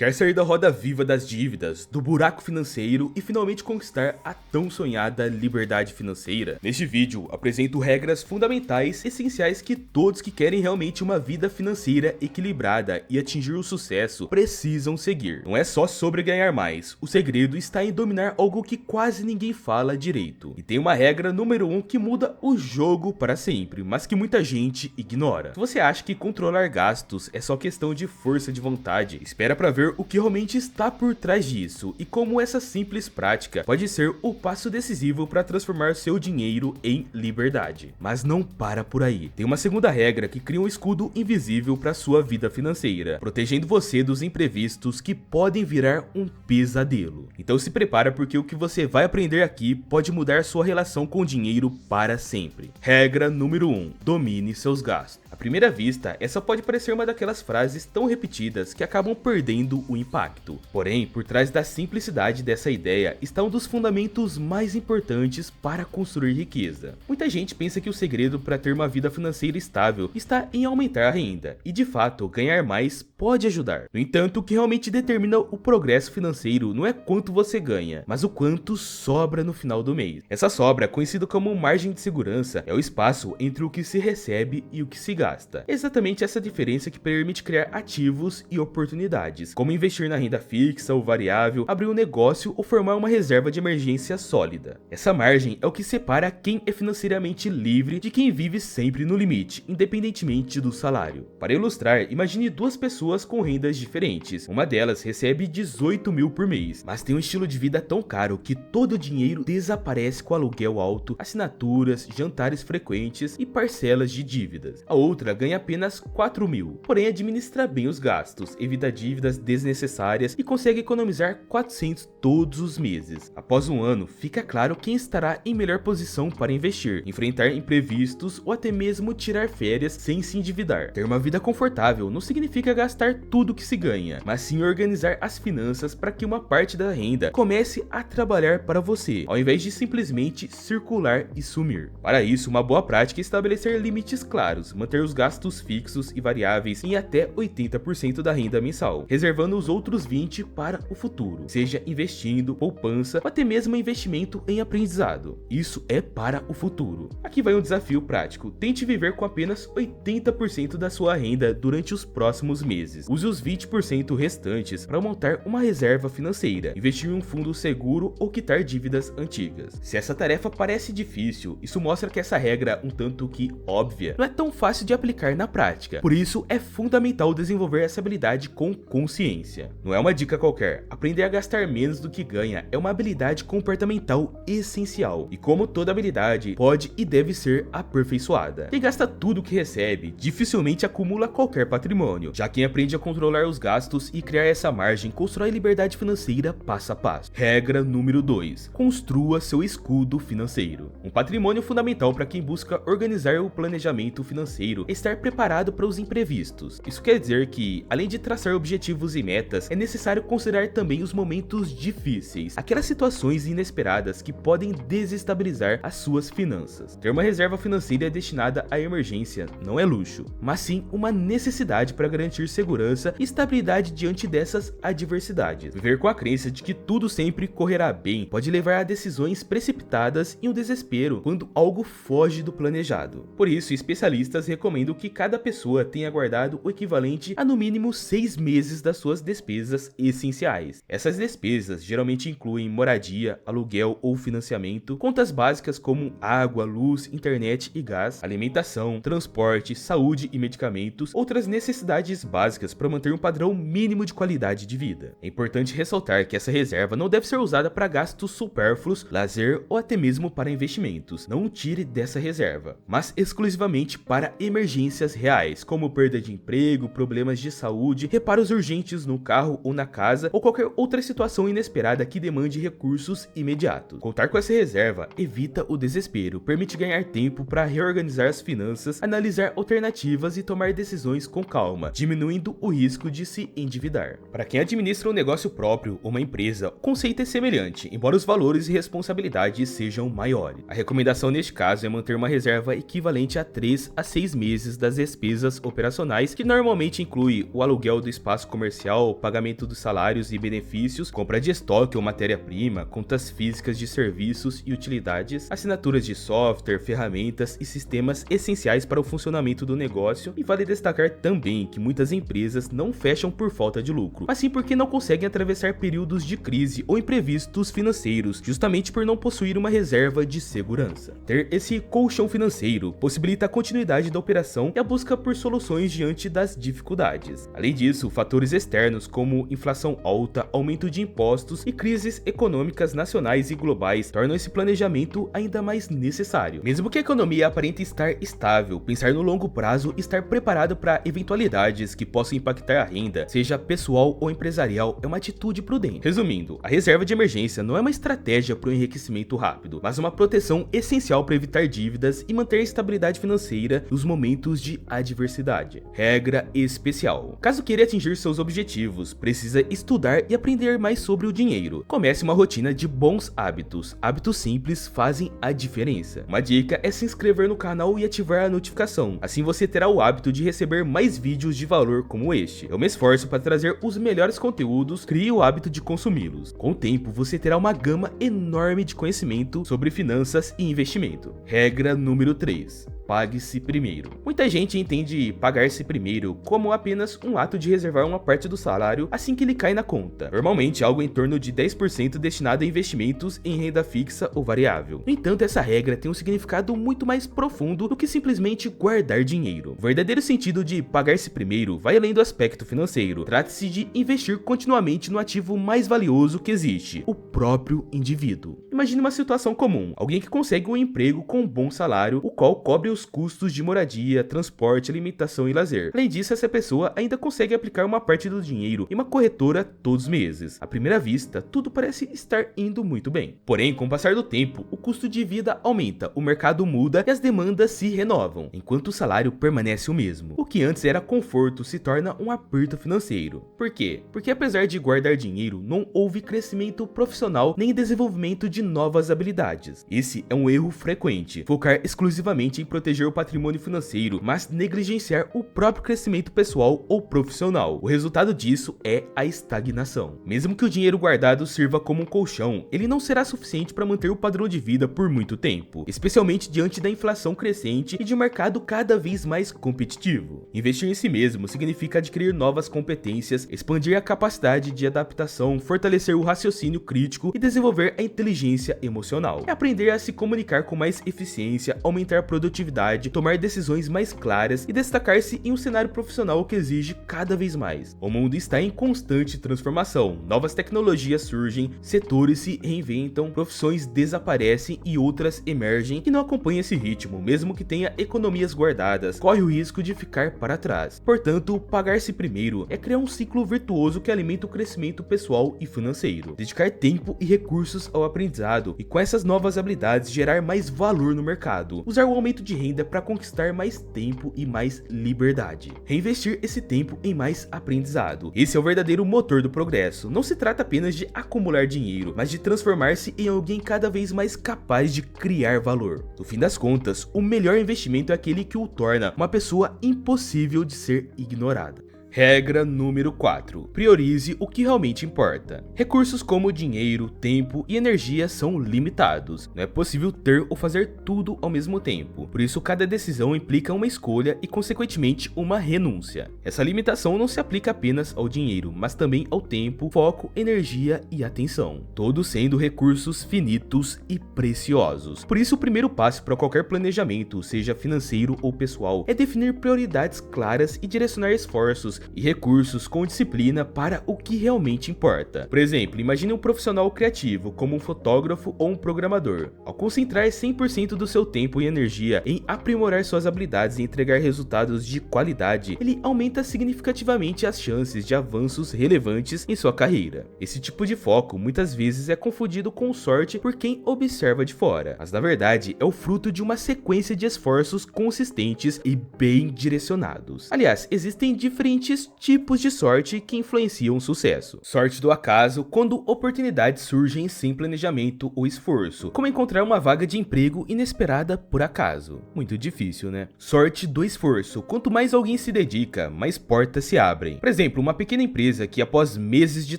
Quer sair da roda viva das dívidas, do buraco financeiro e finalmente conquistar a tão sonhada liberdade financeira? Neste vídeo, apresento regras fundamentais essenciais que todos que querem realmente uma vida financeira equilibrada e atingir o sucesso precisam seguir. Não é só sobre ganhar mais, o segredo está em dominar algo que quase ninguém fala direito. E tem uma regra número 1 que muda o jogo para sempre, mas que muita gente ignora. Se você acha que controlar gastos é só questão de força de vontade, espera para ver o que realmente está por trás disso e como essa simples prática pode ser o passo decisivo para transformar seu dinheiro em liberdade. Mas não para por aí. Tem uma segunda regra que cria um escudo invisível para sua vida financeira, protegendo você dos imprevistos que podem virar um pesadelo. Então se prepara, porque o que você vai aprender aqui pode mudar sua relação com o dinheiro para sempre. Regra número 1: domine seus gastos. À primeira vista, essa pode parecer uma daquelas frases tão repetidas que acabam perdendo o impacto. Porém, por trás da simplicidade dessa ideia está um dos fundamentos mais importantes para construir riqueza. Muita gente pensa que o segredo para ter uma vida financeira estável está em aumentar a renda, e de fato, ganhar mais pode ajudar. No entanto, o que realmente determina o progresso financeiro não é quanto você ganha, mas o quanto sobra no final do mês. Essa sobra, conhecida como margem de segurança, é o espaço entre o que se recebe e o que se gasta. É exatamente essa diferença que permite criar ativos e oportunidades, como investir na renda fixa ou variável, abrir um negócio ou formar uma reserva de emergência sólida. Essa margem é o que separa quem é financeiramente livre de quem vive sempre no limite, independentemente do salário. Para ilustrar, imagine duas pessoas com rendas diferentes. Uma delas recebe 18 mil por mês, mas tem um estilo de vida tão caro que todo o dinheiro desaparece com aluguel alto, assinaturas, jantares frequentes e parcelas de dívidas. A outra ganha apenas 4 mil, porém administra bem os gastos, evita dívidas desnecessárias e consegue economizar 400 todos os meses. Após um ano, fica claro quem estará em melhor posição para investir, enfrentar imprevistos ou até mesmo tirar férias sem se endividar. Ter uma vida confortável não significa gastar tudo que se ganha, mas sim organizar as finanças para que uma parte da renda comece a trabalhar para você, ao invés de simplesmente circular e sumir. Para isso, uma boa prática é estabelecer limites claros, manter os gastos fixos e variáveis em até 80% da renda mensal, reservando os outros 20% para o futuro, seja investindo, poupança ou até mesmo investimento em aprendizado. Isso é para o futuro. Aqui vai um desafio prático: tente viver com apenas 80% da sua renda durante os próximos meses. Use os 20% restantes para montar uma reserva financeira, investir em um fundo seguro ou quitar dívidas antigas. Se essa tarefa parece difícil, isso mostra que essa regra, um tanto que óbvia, não é tão fácil de aplicar na prática. Por isso, é fundamental desenvolver essa habilidade com consciência. Não é uma dica qualquer. Aprender a gastar menos do que ganha é uma habilidade comportamental essencial, e como toda habilidade, pode e deve ser aperfeiçoada. Quem gasta tudo que recebe dificilmente acumula qualquer patrimônio. Já quem aprende a controlar os gastos e criar essa margem constrói liberdade financeira passo a passo. Regra número 2: construa seu escudo financeiro. Um patrimônio fundamental para quem busca organizar o planejamento financeiro é estar preparado para os imprevistos. Isso quer dizer que, além de traçar objetivos e metas, é necessário considerar também os momentos difíceis, aquelas situações inesperadas que podem desestabilizar as suas finanças. Ter uma reserva financeira destinada à emergência não é luxo, mas sim uma necessidade para garantir segurança e estabilidade diante dessas adversidades. Viver com a crença de que tudo sempre correrá bem pode levar a decisões precipitadas e um desespero quando algo foge do planejado. Por isso, especialistas recomendam que cada pessoa tenha guardado o equivalente a no mínimo 6 meses das suas despesas essenciais. Essas despesas geralmente incluem moradia, aluguel ou financiamento, contas básicas como água, luz, internet e gás, alimentação, transporte, saúde e medicamentos, outras necessidades básicas para manter um padrão mínimo de qualidade de vida. É importante ressaltar que essa reserva não deve ser usada para gastos supérfluos, lazer ou até mesmo para investimentos. Não tire dessa reserva, mas exclusivamente para emergências reais, como perda de emprego, problemas de saúde, reparos urgentes no carro ou na casa, ou qualquer outra situação inesperada que demande recursos imediatos. Contar com essa reserva evita o desespero, permite ganhar tempo para reorganizar as finanças, analisar alternativas e tomar decisões com calma, diminuindo o risco de se endividar. Para quem administra um negócio próprio ou uma empresa, o conceito é semelhante, embora os valores e responsabilidades sejam maiores. A recomendação neste caso é manter uma reserva equivalente a 3 a 6 meses das despesas operacionais, que normalmente inclui o aluguel do espaço comercial, social, pagamento dos salários e benefícios, compra de estoque ou matéria-prima, contas físicas de serviços e utilidades, assinaturas de software, ferramentas e sistemas essenciais para o funcionamento do negócio. E vale destacar também que muitas empresas não fecham por falta de lucro, mas sim porque não conseguem atravessar períodos de crise ou imprevistos financeiros, justamente por não possuir uma reserva de segurança. Ter esse colchão financeiro possibilita a continuidade da operação e a busca por soluções diante das dificuldades. Além disso, fatores externos como inflação alta, aumento de impostos e crises econômicas nacionais e globais tornam esse planejamento ainda mais necessário. Mesmo que a economia aparente estar estável, pensar no longo prazo e estar preparado para eventualidades que possam impactar a renda, seja pessoal ou empresarial, é uma atitude prudente. Resumindo, a reserva de emergência não é uma estratégia para o enriquecimento rápido, mas uma proteção essencial para evitar dívidas e manter a estabilidade financeira nos momentos de adversidade. Regra especial: caso queira atingir seus objetivos, precisa estudar e aprender mais sobre o dinheiro. Comece uma rotina de bons hábitos. Hábitos simples fazem a diferença. Uma dica é se inscrever no canal e ativar a notificação. Assim você terá o hábito de receber mais vídeos de valor como este. Eu me esforço para trazer os melhores conteúdos, crie o hábito de consumi-los. Com o tempo, você terá uma gama enorme de conhecimento sobre finanças e investimento. Regra número 3. Pague-se primeiro. Muita gente entende pagar-se primeiro como apenas um ato de reservar uma parte do salário assim que ele cai na conta. Normalmente algo em torno de 10% destinado a investimentos em renda fixa ou variável. No entanto, essa regra tem um significado muito mais profundo do que simplesmente guardar dinheiro. O verdadeiro sentido de pagar-se primeiro vai além do aspecto financeiro. Trata-se de investir continuamente no ativo mais valioso que existe, o próprio indivíduo. Imagine uma situação comum: alguém que consegue um emprego com um bom salário, o qual cobre os custos de moradia, transporte, alimentação e lazer. Além disso, essa pessoa ainda consegue aplicar uma parte do dinheiro em uma corretora todos os meses. À primeira vista, tudo parece estar indo muito bem. Porém, com o passar do tempo, o custo de vida aumenta, o mercado muda e as demandas se renovam, enquanto o salário permanece o mesmo. O que antes era conforto se torna um aperto financeiro. Por quê? Porque apesar de guardar dinheiro, não houve crescimento profissional nem desenvolvimento de novas habilidades. Esse é um erro frequente: focar exclusivamente em proteger o patrimônio financeiro, mas negligenciar o próprio crescimento pessoal ou profissional. O resultado disso é a estagnação. Mesmo que o dinheiro guardado sirva como um colchão, ele não será suficiente para manter o padrão de vida por muito tempo, especialmente diante da inflação crescente e de um mercado cada vez mais competitivo. Investir em si mesmo significa adquirir novas competências, expandir a capacidade de adaptação, fortalecer o raciocínio crítico e desenvolver a inteligência emocional. É aprender a se comunicar com mais eficiência, aumentar a produtividade, tomar decisões mais claras e destacar-se em um cenário profissional que exige cada vez mais. O mundo está em constante transformação, novas tecnologias surgem, setores se reinventam, profissões desaparecem e outras emergem que não acompanham esse ritmo. Mesmo que tenha economias guardadas, corre o risco de ficar para trás. Portanto, pagar-se primeiro é criar um ciclo virtuoso que alimenta o crescimento pessoal e financeiro, dedicar tempo e recursos ao aprendizado e com essas novas habilidades gerar mais valor no mercado, usar o aumento de renda para conquistar mais tempo e mais liberdade, reinvestir esse tempo em mais aprendizado. Esse é o verdadeiro motor do progresso. Não se trata apenas de acumular dinheiro, mas de transformar-se em alguém cada vez mais capaz de criar valor. No fim das contas, o melhor investimento é aquele que o torna uma pessoa impossível de ser ignorada. Regra número 4. Priorize o que realmente importa. Recursos como dinheiro, tempo e energia são limitados. Não é possível ter ou fazer tudo ao mesmo tempo. Por isso, cada decisão implica uma escolha e, consequentemente, uma renúncia. Essa limitação não se aplica apenas ao dinheiro, mas também ao tempo, foco, energia e atenção. Todos sendo recursos finitos e preciosos. Por isso, o primeiro passo para qualquer planejamento, seja financeiro ou pessoal, é definir prioridades claras e direcionar esforços e recursos com disciplina para o que realmente importa. Por exemplo, imagine um profissional criativo, como um fotógrafo ou um programador. Ao concentrar 100% do seu tempo e energia em aprimorar suas habilidades e entregar resultados de qualidade, ele aumenta significativamente as chances de avanços relevantes em sua carreira. Esse tipo de foco muitas vezes é confundido com sorte por quem observa de fora, mas na verdade é o fruto de uma sequência de esforços consistentes e bem direcionados. Aliás, existem diferentes diferentes tipos de sorte que influenciam o sucesso. Sorte do acaso, quando oportunidades surgem sem planejamento ou esforço, como encontrar uma vaga de emprego inesperada por acaso. Muito difícil, né? Sorte do esforço, quanto mais alguém se dedica, mais portas se abrem. Por exemplo, uma pequena empresa que após meses de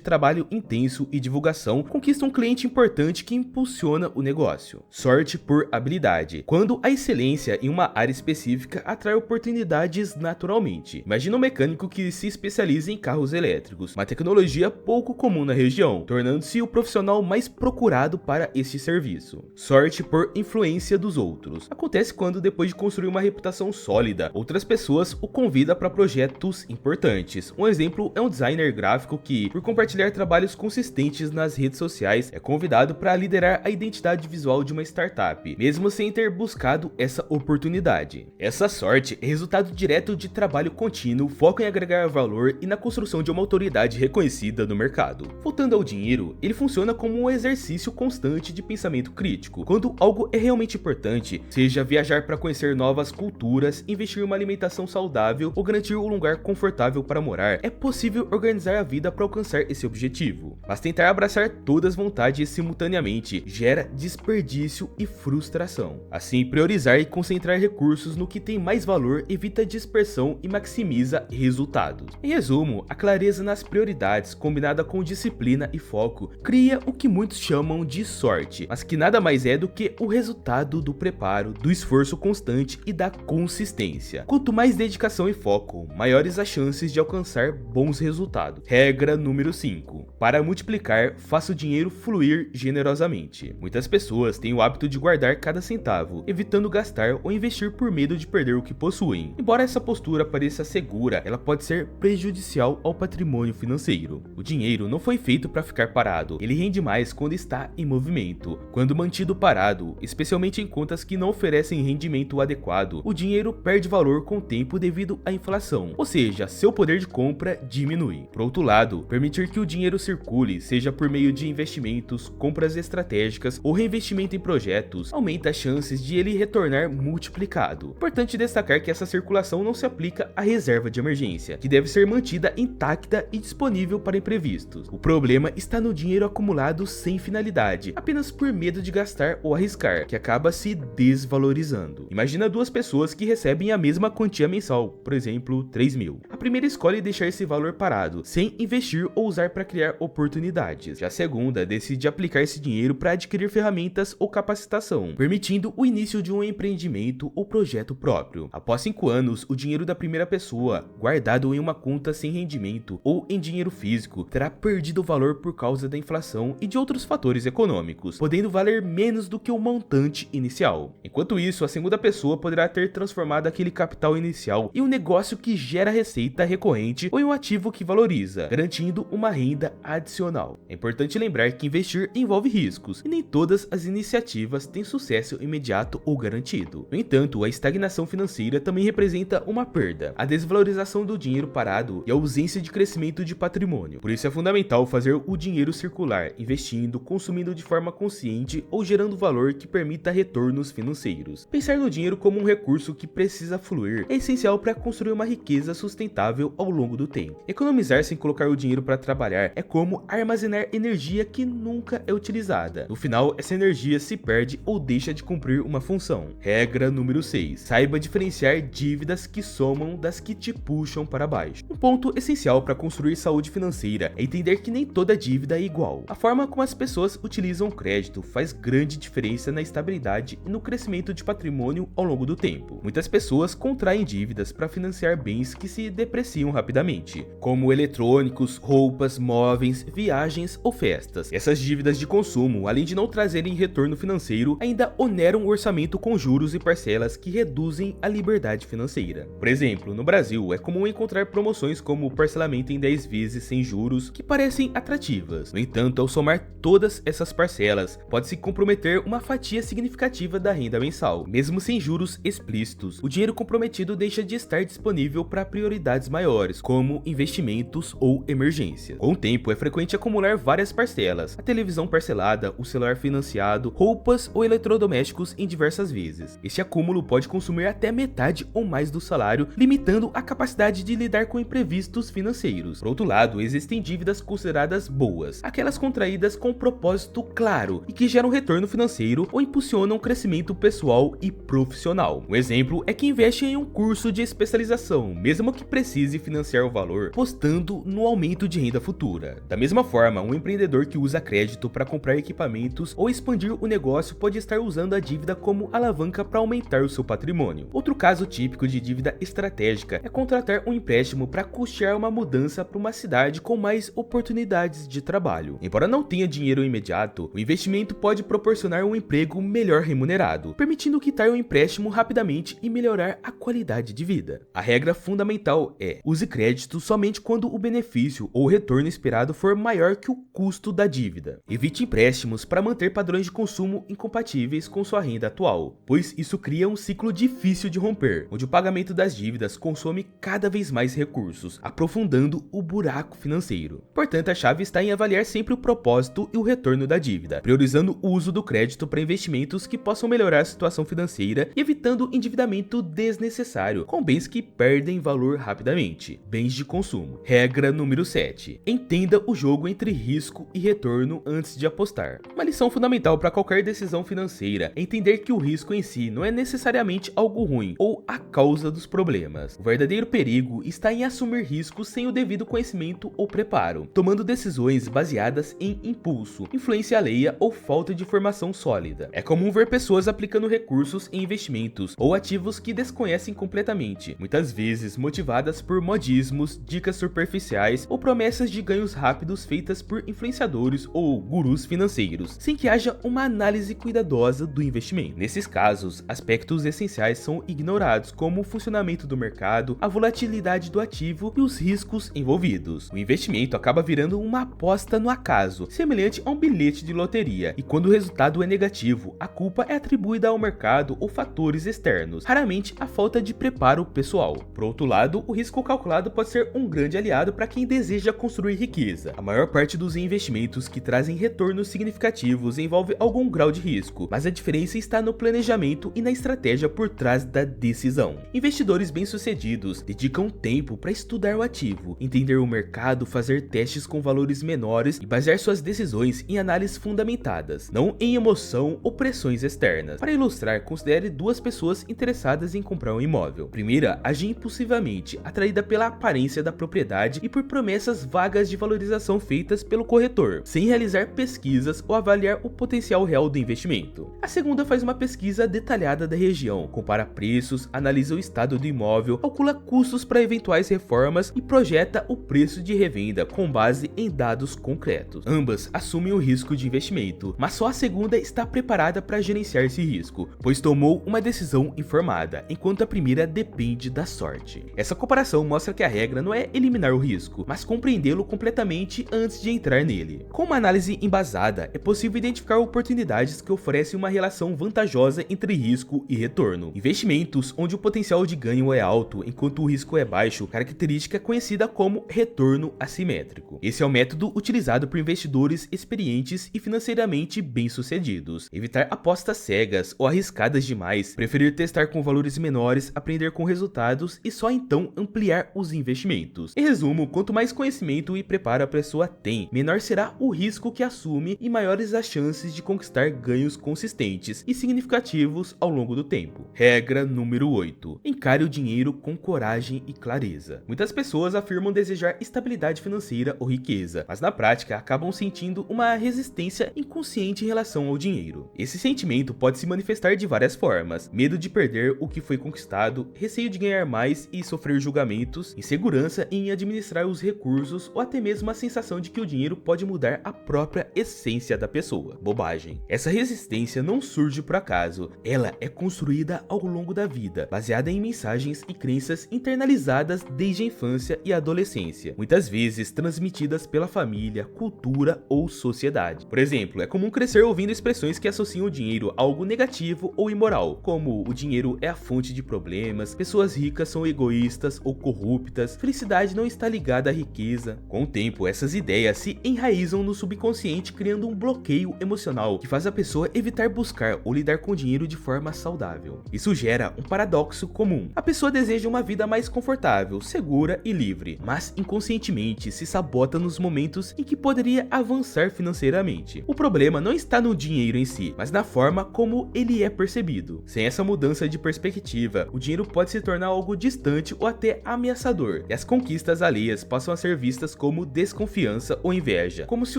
trabalho intenso e divulgação, conquista um cliente importante que impulsiona o negócio. Sorte por habilidade, quando a excelência em uma área específica atrai oportunidades naturalmente. Imagina um mecânico que se especializa em carros elétricos, uma tecnologia pouco comum na região, tornando-se o profissional mais procurado para este serviço. Sorte por influência dos outros. Acontece quando, depois de construir uma reputação sólida, outras pessoas o convidam para projetos importantes. Um exemplo é um designer gráfico que, por compartilhar trabalhos consistentes nas redes sociais, é convidado para liderar a identidade visual de uma startup, mesmo sem ter buscado essa oportunidade. Essa sorte é resultado direto de trabalho contínuo, foco em agregar valor e na construção de uma autoridade reconhecida no mercado. Voltando ao dinheiro, ele funciona como um exercício constante de pensamento crítico. Quando algo é realmente importante, seja viajar para conhecer novas culturas, investir em uma alimentação saudável ou garantir um lugar confortável para morar, é possível organizar a vida para alcançar esse objetivo. Mas tentar abraçar todas as vontades simultaneamente gera desperdício e frustração. Assim, priorizar e concentrar recursos no que tem mais valor evita dispersão e maximiza resultados. Em resumo, a clareza nas prioridades, combinada com disciplina e foco, cria o que muitos chamam de sorte, mas que nada mais é do que o resultado do preparo, do esforço constante e da consistência. Quanto mais dedicação e foco, maiores as chances de alcançar bons resultados. Regra número 5. Para multiplicar, faça o dinheiro fluir generosamente. Muitas pessoas têm o hábito de guardar cada centavo, evitando gastar ou investir por medo de perder o que possuem. Embora essa postura pareça segura, ela pode ser prejudicial ao patrimônio financeiro. O dinheiro não foi feito para ficar parado, ele rende mais quando está em movimento. Quando mantido parado, especialmente em contas que não oferecem rendimento adequado, o dinheiro perde valor com o tempo devido à inflação, ou seja, seu poder de compra diminui. Por outro lado, permitir que o dinheiro circule, seja por meio de investimentos, compras estratégicas ou reinvestimento em projetos, aumenta as chances de ele retornar multiplicado. Importante destacar que essa circulação não se aplica à reserva de emergência, que deve ser mantida intacta e disponível para imprevistos. O problema está no dinheiro acumulado sem finalidade, apenas por medo de gastar ou arriscar, que acaba se desvalorizando. Imagina duas pessoas que recebem a mesma quantia mensal, por exemplo, 3 mil. A primeira escolhe deixar esse valor parado, sem investir ou usar para criar oportunidades. Já a segunda decide aplicar esse dinheiro para adquirir ferramentas ou capacitação, permitindo o início de um empreendimento ou projeto próprio. Após 5 anos, o dinheiro da primeira pessoa, guardado em uma conta sem rendimento ou em dinheiro físico, terá perdido valor por causa da inflação e de outros fatores econômicos, podendo valer menos do que o montante inicial. Enquanto isso, a segunda pessoa poderá ter transformado aquele capital inicial em um negócio que gera receita recorrente ou em um ativo que valoriza, garantindo uma renda adicional. É importante lembrar que investir envolve riscos, e nem todas as iniciativas têm sucesso imediato ou garantido. No entanto, a estagnação financeira também representa uma perda, a desvalorização do dinheiro parado e a ausência de crescimento de patrimônio. Por isso é fundamental fazer o dinheiro circular, investindo, consumindo de forma consciente ou gerando valor que permita retornos financeiros. Pensar no dinheiro como um recurso que precisa fluir é essencial para construir uma riqueza sustentável ao longo do tempo. Economizar sem colocar o dinheiro para trabalhar é como armazenar energia que nunca é utilizada. No final, essa energia se perde ou deixa de cumprir uma função. Regra número 6. Saiba diferenciar dívidas que somam das que te puxam para baixo. Um ponto essencial para construir saúde financeira é entender que nem toda dívida é igual. A forma como as pessoas utilizam o crédito faz grande diferença na estabilidade e no crescimento de patrimônio ao longo do tempo. Muitas pessoas contraem dívidas para financiar bens que se depreciam rapidamente, como eletrônicos, roupas, móveis, viagens ou festas. Essas dívidas de consumo, além de não trazerem retorno financeiro, ainda oneram o orçamento com juros e parcelas que reduzem a liberdade financeira. Por exemplo, no Brasil, é comum encontrar promoções como parcelamento em 10 vezes sem juros que parecem atrativas. No entanto, ao somar todas essas parcelas, pode-se comprometer uma fatia significativa da renda mensal. Mesmo sem juros explícitos, o dinheiro comprometido deixa de estar disponível para prioridades maiores, como investimentos ou emergências. Com o tempo, é frequente acumular várias parcelas: a televisão parcelada, o celular financiado, roupas ou eletrodomésticos em diversas vezes. Este acúmulo pode consumir até metade ou mais do salário, limitando a capacidade de lidar com imprevistos financeiros. Por outro lado, existem dívidas consideradas boas, aquelas contraídas com um propósito claro e que geram retorno financeiro ou impulsionam o crescimento pessoal e profissional. Um exemplo é que investe em um curso de especialização, mesmo que precise financiar o valor, apostando no aumento de renda futura. Da mesma forma, um empreendedor que usa crédito para comprar equipamentos ou expandir o negócio pode estar usando a dívida como alavanca para aumentar o seu patrimônio. Outro caso típico de dívida estratégica é contratar um empréstimo para custear uma mudança para uma cidade com mais oportunidades de trabalho. Embora não tenha dinheiro imediato, o investimento pode proporcionar um emprego melhor remunerado, permitindo quitar o empréstimo rapidamente e melhorar a qualidade de vida. A regra fundamental é: use crédito somente quando o benefício ou retorno esperado for maior que o custo da dívida. Evite empréstimos para manter padrões de consumo incompatíveis com sua renda atual, pois isso cria um ciclo difícil de romper, onde o pagamento das dívidas consome cada vez mais recursos, aprofundando o buraco financeiro. Portanto, a chave está em avaliar sempre o propósito e o retorno da dívida, priorizando o uso do crédito para investimentos que possam melhorar a situação financeira e evitando endividamento desnecessário com bens que perdem valor rapidamente. Bens de consumo. Regra número 7. Entenda o jogo entre risco e retorno antes de apostar. Uma lição fundamental para qualquer decisão financeira é entender que o risco em si não é necessariamente algo ruim ou a causa dos problemas. O verdadeiro perigo está em assumir riscos sem o devido conhecimento ou preparo, tomando decisões baseadas em impulso, influência alheia ou falta de informação sólida. É comum ver pessoas aplicando recursos em investimentos ou ativos que desconhecem completamente, muitas vezes motivadas por modismos, dicas superficiais ou promessas de ganhos rápidos feitas por influenciadores ou gurus financeiros, sem que haja uma análise cuidadosa do investimento. Nesses casos, aspectos essenciais são ignorados, como o funcionamento do mercado, a volatilidade do ativo e os riscos envolvidos. O investimento acaba virando uma aposta no acaso, semelhante a um bilhete de loteria, e quando o resultado é negativo, a culpa é atribuída ao mercado ou fatores externos, raramente a falta de preparo pessoal. Por outro lado, o risco calculado pode ser um grande aliado para quem deseja construir riqueza. A maior parte dos investimentos que trazem retornos significativos envolve algum grau de risco, mas a diferença está no planejamento e na estratégia por trás da decisão. Investidores bem-sucedidos dedicam tempo para estudar o ativo, entender o mercado, fazer testes com valores menores e basear suas decisões em análises fundamentadas, não em emoção ou pressões externas. Para ilustrar, considere duas pessoas interessadas em comprar um imóvel. A primeira age impulsivamente, atraída pela aparência da propriedade e por promessas vagas de valorização feitas pelo corretor, sem realizar pesquisas ou avaliar o potencial real do investimento. A segunda faz uma pesquisa detalhada da região, compara preços, analisa o estado do imóvel, calcula custos para eventuais reformas e projeta o preço de revenda com base em dados concretos. Ambas assumem o risco de investimento, mas só a segunda está preparada para gerenciar esse risco, pois tomou uma decisão informada, enquanto a primeira depende da sorte. Essa comparação mostra que a regra não é eliminar o risco, mas compreendê-lo completamente antes de entrar nele. Com uma análise embasada, é possível identificar oportunidades que oferecem uma relação vantajosa entre risco e retorno. Investimentos onde o potencial de ganho é alto enquanto o risco é baixo, característica conhecida como retorno assimétrico. Esse é o método utilizado por investidores experientes e financeiramente bem-sucedidos. Evitar apostas cegas ou arriscadas demais, preferir testar com valores menores, aprender com resultados e só então ampliar os investimentos. Em resumo, quanto mais conhecimento e preparo a pessoa tem, menor será o risco que assume e maiores as chances de conquistar ganhos consistentes e significativos ao longo do tempo. Regra número 8. Encare o dinheiro com coragem e clareza. Muitas pessoas afirmam desejar estabilidade financeira ou riqueza, mas na prática acabam sentindo uma resistência inconsciente em relação ao dinheiro. Esse sentimento pode se manifestar de várias formas: medo de perder o que foi conquistado, receio de ganhar mais e sofrer julgamentos, insegurança em administrar os recursos ou até mesmo a sensação de que o dinheiro pode mudar a própria essência da pessoa. Bobagem. Essa resistência não surge por acaso, ela é construída ao longo da vida, baseada em mensagens e crenças internalizadas desde a infância e a adolescência, muitas vezes transmitidas pela família, cultura ou sociedade. Por exemplo, é comum crescer ouvindo expressões que associam o dinheiro a algo negativo ou imoral, como o dinheiro é a fonte de problemas, pessoas ricas são egoístas ou corruptas, felicidade não está ligada à riqueza. Com o tempo, essas ideias se enraizam no subconsciente, criando um bloqueio emocional que faz a pessoa evitar buscar ou lidar com o dinheiro de forma saudável. Isso gera um paradoxo comum. A pessoa deseja uma vida mais confortável, confortável, segura e livre, mas inconscientemente se sabota nos momentos em que poderia avançar financeiramente. O problema não está no dinheiro em si, mas na forma como ele é percebido. Sem essa mudança de perspectiva, o dinheiro pode se tornar algo distante ou até ameaçador, e as conquistas alheias passam a ser vistas como desconfiança ou inveja, como se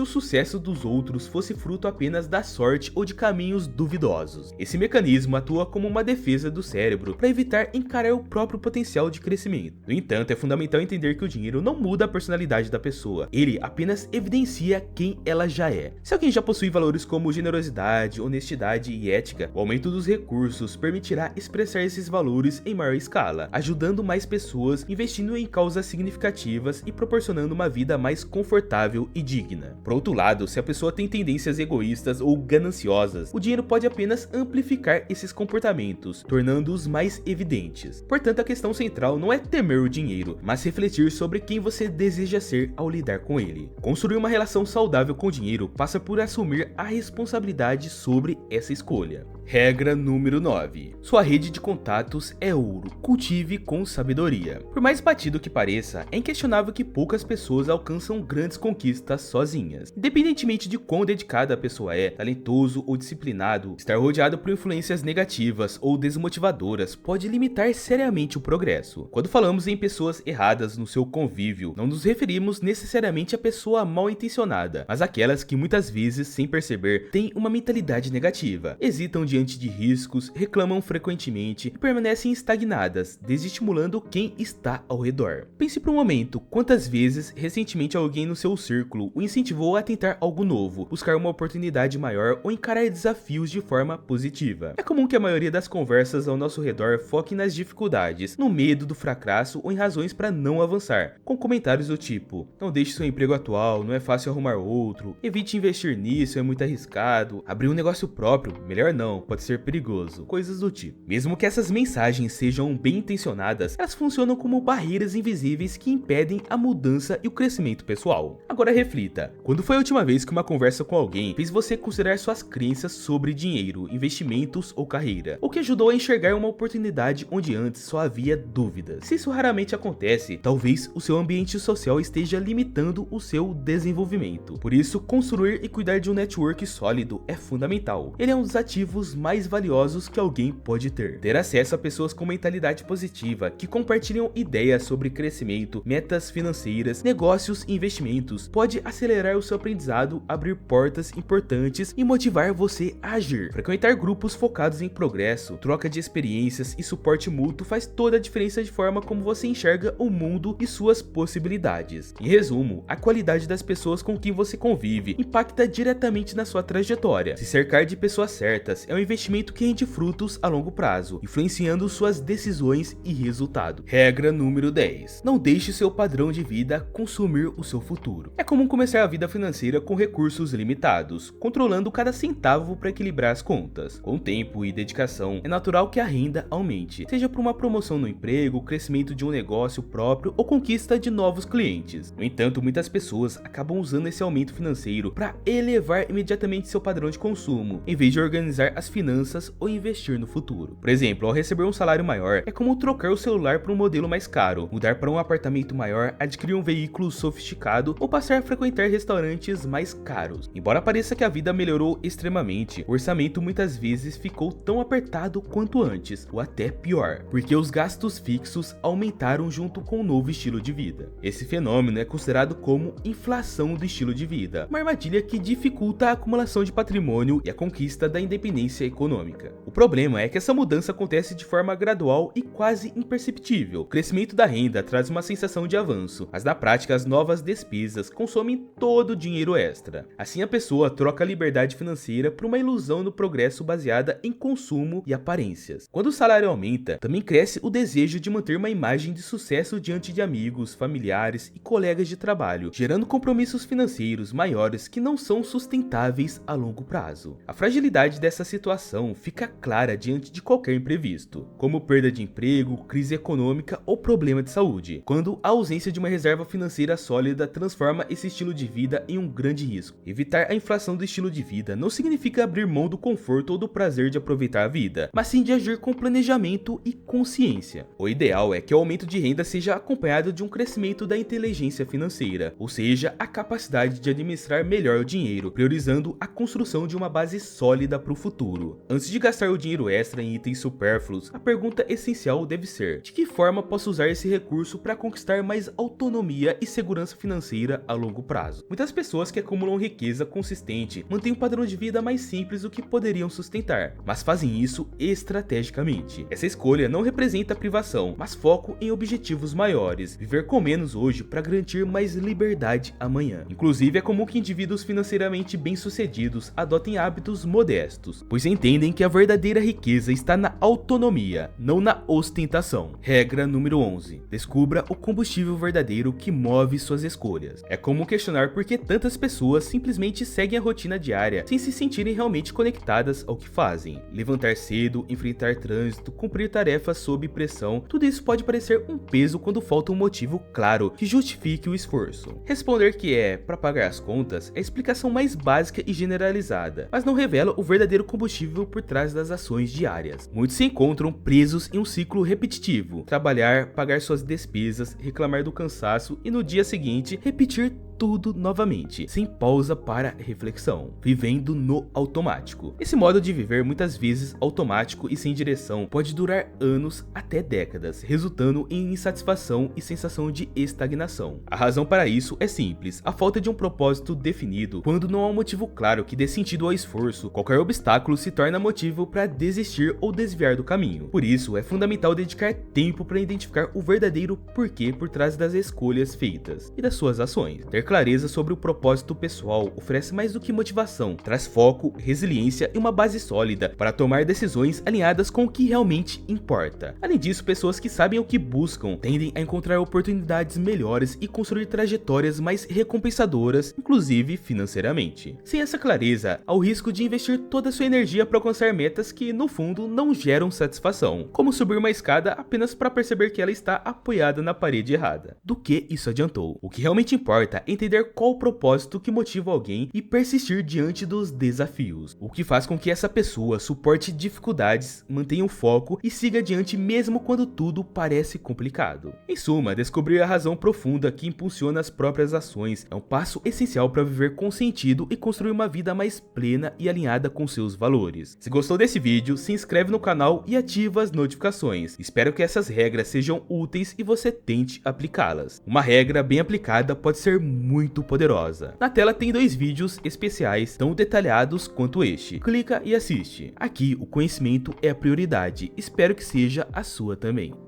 o sucesso dos outros fosse fruto apenas da sorte ou de caminhos duvidosos. Esse mecanismo atua como uma defesa do cérebro para evitar encarar o próprio potencial de crescimento. No entanto, é fundamental entender que o dinheiro não muda a personalidade da pessoa, ele apenas evidencia quem ela já é. Se alguém já possui valores como generosidade, honestidade e ética, o aumento dos recursos permitirá expressar esses valores em maior escala, ajudando mais pessoas, investindo em causas significativas e proporcionando uma vida mais confortável e digna. Por outro lado, se a pessoa tem tendências egoístas ou gananciosas, o dinheiro pode apenas amplificar esses comportamentos, tornando-os mais evidentes. Portanto, a questão central não é temer o dinheiro, mas refletir sobre quem você deseja ser ao lidar com ele. Construir uma relação saudável com o dinheiro passa por assumir a responsabilidade sobre essa escolha. Regra número 9. Sua rede de contatos é ouro. Cultive com sabedoria. Por mais batido que pareça, é inquestionável que poucas pessoas alcançam grandes conquistas sozinhas. Independentemente de quão dedicada a pessoa é, talentoso ou disciplinado, estar rodeado por influências negativas ou desmotivadoras pode limitar seriamente o progresso. Quando falamos em pessoas erradas no seu convívio, não nos referimos necessariamente a pessoa mal intencionada, mas aquelas que muitas vezes, sem perceber, têm uma mentalidade negativa, hesitam diante de riscos, reclamam frequentemente e permanecem estagnadas, desestimulando quem está ao redor. Pense por um momento, quantas vezes recentemente alguém no seu círculo o incentivou a tentar algo novo, buscar uma oportunidade maior ou encarar desafios de forma positiva. É comum que a maioria das conversas ao nosso redor foque nas dificuldades, no medo do fracasso ou em razões para não avançar, com comentários do tipo: não deixe seu emprego atual, não é fácil arrumar outro, evite investir nisso, é muito arriscado, abrir um negócio próprio, melhor não, pode ser perigoso, coisas do tipo. Mesmo que essas mensagens sejam bem intencionadas, elas funcionam como barreiras invisíveis que impedem a mudança e o crescimento pessoal. Agora reflita, quando foi a última vez que uma conversa com alguém fez você considerar suas crenças sobre dinheiro, investimentos ou carreira, ou que ajudou a enxergar uma oportunidade onde antes só havia dúvidas? Se isso raramente acontece, talvez o seu ambiente social esteja limitando o seu desenvolvimento. Por isso, construir e cuidar de um network sólido é fundamental. Ele é um dos ativos mais valiosos que alguém pode ter. Ter acesso a pessoas com mentalidade positiva, que compartilham ideias sobre crescimento, metas financeiras, negócios e investimentos, pode acelerar o seu aprendizado, abrir portas importantes e motivar você a agir. Frequentar grupos focados em progresso, troca de experiências e suporte mútuo faz toda a diferença de forma como você enxerga o mundo e suas possibilidades. Em resumo, a qualidade das pessoas com quem você convive impacta diretamente na sua trajetória. Se cercar de pessoas certas é um investimento que rende frutos a longo prazo, influenciando suas decisões e resultados. Regra número 10. Não deixe seu padrão de vida consumir o seu futuro. É comum começar a vida financeira com recursos limitados, controlando cada centavo para equilibrar as contas. Com tempo e dedicação, é natural que a renda aumente, seja por uma promoção no emprego, crescimento de um negócio próprio ou conquista de novos clientes. No entanto, muitas pessoas acabam usando esse aumento financeiro para elevar imediatamente seu padrão de consumo, em vez de organizar as finanças ou investir no futuro. Por exemplo, ao receber um salário maior, é como trocar o celular por um modelo mais caro, mudar para um apartamento maior, adquirir um veículo sofisticado ou passar a frequentar restaurantes mais caros. Embora pareça que a vida melhorou extremamente, o orçamento muitas vezes ficou tão apertado quanto antes, ou até pior, porque os gastos fixos aumentaram junto com o novo estilo de vida. Esse fenômeno é considerado como inflação do estilo de vida, uma armadilha que dificulta a acumulação de patrimônio e a conquista da independência econômica. O problema é que essa mudança acontece de forma gradual e quase imperceptível. O crescimento da renda traz uma sensação de avanço, mas na prática as novas despesas consomem todo o dinheiro extra. Assim a pessoa troca a liberdade financeira por uma ilusão no progresso baseada em consumo e aparências. Quando o salário aumenta, também cresce o desejo de manter uma imagem de sucesso diante de amigos, familiares e colegas de trabalho, gerando compromissos financeiros maiores que não são sustentáveis a longo prazo. A fragilidade dessa situação fica clara diante de qualquer imprevisto, como perda de emprego, crise econômica ou problema de saúde, quando a ausência de uma reserva financeira sólida transforma esse estilo de vida em um grande risco. Evitar a inflação do estilo de vida não significa abrir mão do conforto ou do prazer de aproveitar a vida, mas sim de agir com planejamento e consciência. O ideal é que que o aumento de renda seja acompanhado de um crescimento da inteligência financeira, ou seja, a capacidade de administrar melhor o dinheiro, priorizando a construção de uma base sólida para o futuro. Antes de gastar o dinheiro extra em itens supérfluos, a pergunta essencial deve ser: de que forma posso usar esse recurso para conquistar mais autonomia e segurança financeira a longo prazo? Muitas pessoas que acumulam riqueza consistente mantêm um padrão de vida mais simples do que poderiam sustentar, mas fazem isso estrategicamente. Essa escolha não representa privação, mas foco em objetivos maiores, viver com menos hoje para garantir mais liberdade amanhã. Inclusive, é comum que indivíduos financeiramente bem-sucedidos adotem hábitos modestos, pois entendem que a verdadeira riqueza está na autonomia, não na ostentação. Regra número 11. Descubra o combustível verdadeiro que move suas escolhas. É comum questionar por que tantas pessoas simplesmente seguem a rotina diária sem se sentirem realmente conectadas ao que fazem. Levantar cedo, enfrentar trânsito, cumprir tarefas sob pressão, tudo isso pode parecer um peso quando falta um motivo claro que justifique o esforço. Responder que é para pagar as contas é a explicação mais básica e generalizada, mas não revela o verdadeiro combustível por trás das ações diárias. Muitos se encontram presos em um ciclo repetitivo: trabalhar, pagar suas despesas, reclamar do cansaço e no dia seguinte repetir tudo novamente, sem pausa para reflexão, vivendo no automático. Esse modo de viver, muitas vezes automático e sem direção, pode durar anos até décadas, resultando em insatisfação e sensação de estagnação. A razão para isso é simples: a falta de um propósito definido. Quando não há um motivo claro que dê sentido ao esforço, qualquer obstáculo se torna motivo para desistir ou desviar do caminho. Por isso, é fundamental dedicar tempo para identificar o verdadeiro porquê por trás das escolhas feitas e das suas ações. Ter clareza sobre o propósito pessoal oferece mais do que motivação, traz foco, resiliência e uma base sólida para tomar decisões alinhadas com o que realmente importa. Além disso, pessoas que sabem o que buscam tendem a encontrar oportunidades melhores e construir trajetórias mais recompensadoras, inclusive financeiramente. Sem essa clareza, há o risco de investir toda a sua energia para alcançar metas que, no fundo, não geram satisfação, como subir uma escada apenas para perceber que ela está apoiada na parede errada. Do que isso adiantou? O que realmente importa é entender qual o propósito que motiva alguém e persistir diante dos desafios, o que faz com que essa pessoa suporte dificuldades, mantenha o foco e siga adiante mesmo quando tudo parece complicado. Em suma, descobrir a razão profunda que impulsiona as próprias ações é um passo essencial para viver com sentido e construir uma vida mais plena e alinhada com seus valores. Se gostou desse vídeo, se inscreve no canal e ativa as notificações. Espero que essas regras sejam úteis e você tente aplicá-las. Uma regra bem aplicada pode ser muito poderosa. Na tela tem 2 vídeos especiais tão detalhados quanto este. Clica e assiste. Aqui o conhecimento é a prioridade. Espero que seja a sua também.